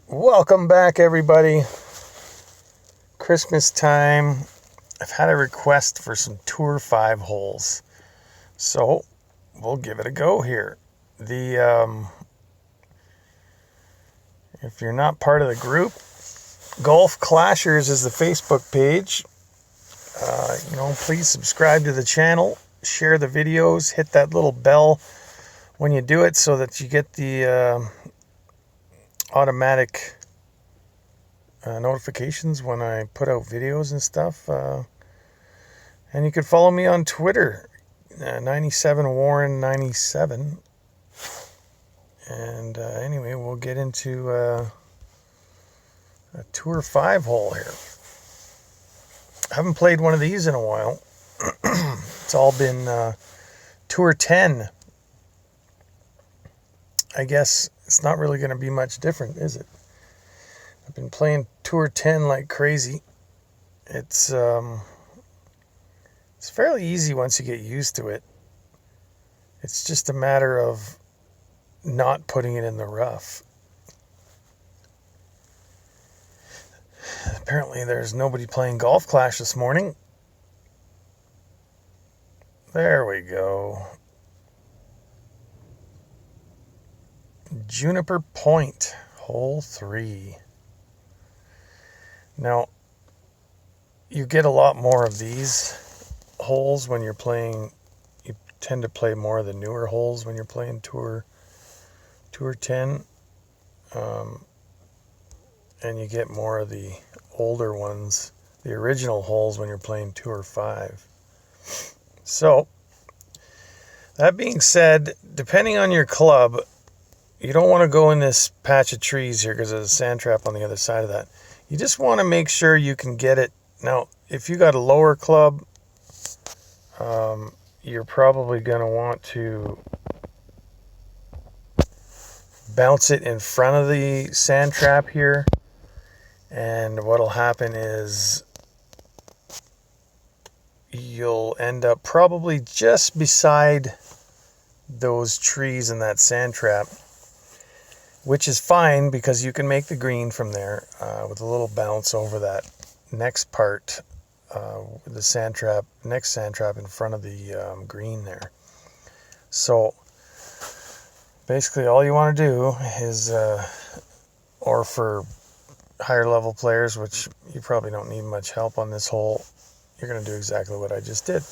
Welcome back, everybody. Christmas time. I've had a request for some Tour 5 holes, so we'll give it a go here. If you're not part of the group, Golf Clashers is the Facebook page. Please subscribe to the channel, share the videos, hit that little bell when you do it so that you get the automatic notifications when I put out videos and stuff. And you can follow me on Twitter, 97warren97. And anyway, we'll get into a Tour 5 hole here. I haven't played one of these in a while. It's all been Tour 10. I guess it's not really going to be much different, is it? I've been playing Tour 10 like crazy. It's fairly easy once you get used to it. It's just a matter of not putting it in the rough. Apparently there's nobody playing Golf Clash this morning. There we go. Juniper Point, hole 3. Now, you get a lot more of these holes when you're playing. You tend to play more of the newer holes when you're playing Tour 10. And you get more of the older ones, the original holes, when you're playing Tour 5. So, that being said, depending on your club, you don't want to go in this patch of trees here because there's a sand trap on the other side of that. You just want to make sure you can get it. Now, if you got a lower club, you're probably going to want to bounce it in front of the sand trap here. And what'll happen is you'll end up probably just beside those trees in that sand trap, which is fine because you can make the green from there with a little bounce over that next part, the sand trap, next sand trap in front of the green there. So basically all you want to do is, or for higher level players, which you probably don't need much help on this hole, you're going to do exactly what I just did.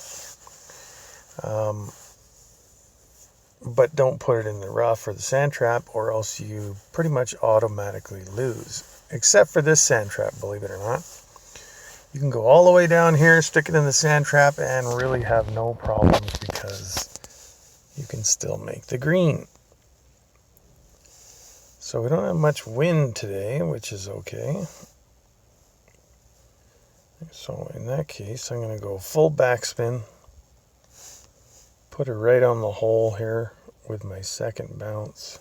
But don't put it in the rough or the sand trap, or else you pretty much automatically lose. Except for this sand trap, believe it or not. You can go all the way down here, stick it in the sand trap, and really have no problems because you can still make the green. So we don't have much wind today, which is okay. So in that case, I'm going to go full backspin. Put it right on the hole here with my second bounce.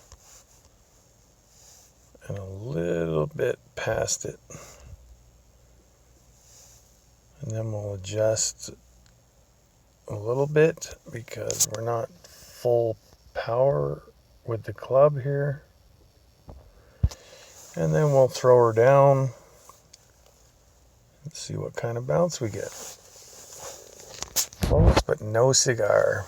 And a little bit past it. And then we'll adjust a little bit because we're not full power with the club here. And then we'll throw her down and see what kind of bounce we get. Close, but no cigar.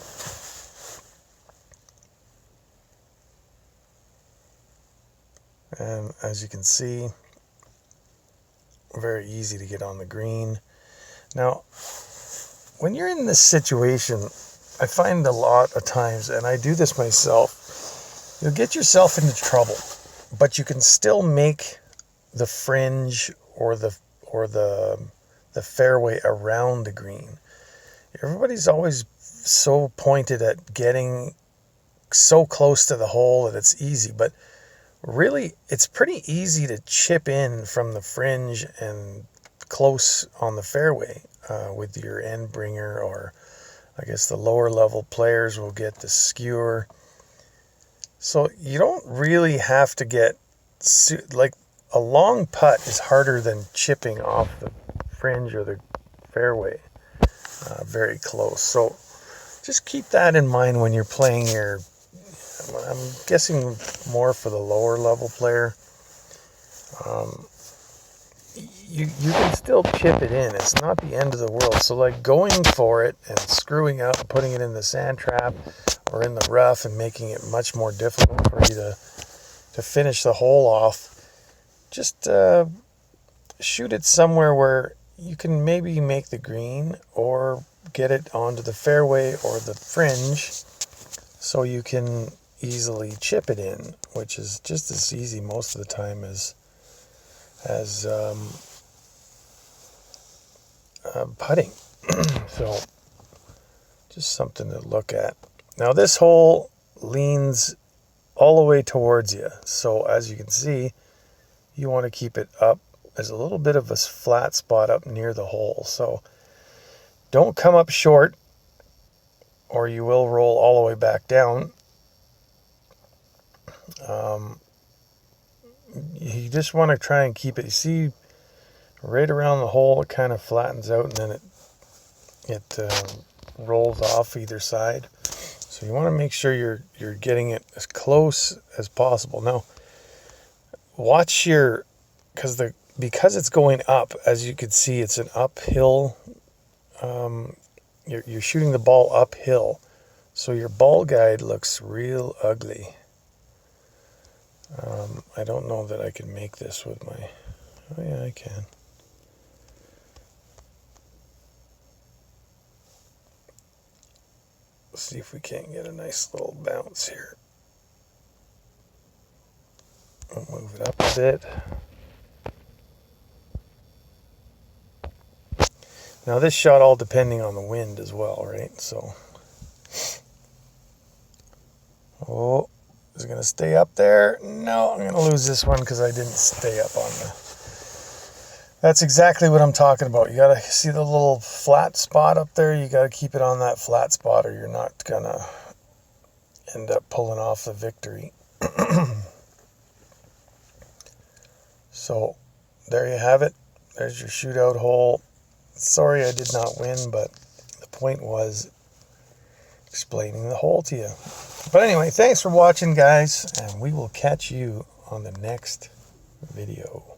And as you can see, very easy to get on the green. Now, when you're in this situation, I find a lot of times, and I do this myself, you'll get yourself into trouble, but you can still make the fringe or the fairway around the green. Everybody's always so pointed at getting so close to the hole that it's easy, but really it's pretty easy to chip in from the fringe and close on the fairway with your end bringer, or I guess the lower level players will get the skewer. So you don't really have to get, like, a long putt is harder than chipping off the fringe or the fairway very close. So just keep that in mind when you're playing your, I'm guessing more for the lower level player. You can still chip it in. It's not the end of the world. So like going for it and screwing up, putting it in the sand trap or in the rough and making it much more difficult for you to finish the hole off, just shoot it somewhere where you can maybe make the green or get it onto the fairway or the fringe so you can easily chip it in, which is just as easy most of the time as putting. So just something to look at. Now this hole leans all the way towards you, so as you can see, you want to keep it up. There's a little bit of a flat spot up near the hole, so don't come up short or you will roll all the way back down. You just want to try and keep it, you see, right around the hole. It kind of flattens out and then it rolls off either side. So you want to make sure you're getting it as close as possible. Now, watch your, because it's going up, as you can see, it's an uphill. You're shooting the ball uphill, so your ball guide looks real ugly. I don't know that I can make this with my, oh yeah, I can. Let's see if we can't get a nice little bounce here. I'll move it up a bit. Now this shot all depending on the wind as well, right? So, oh, is it going to stay up there? No, I'm going to lose this one because I didn't stay up on the... That's exactly what I'm talking about. You got to see the little flat spot up there. You got to keep it on that flat spot or you're not going to end up pulling off the victory. So, there you have it. There's your shootout hole. Sorry I did not win, but the point was explaining the hole to you. But anyway, thanks for watching, guys, and we will catch you on the next video.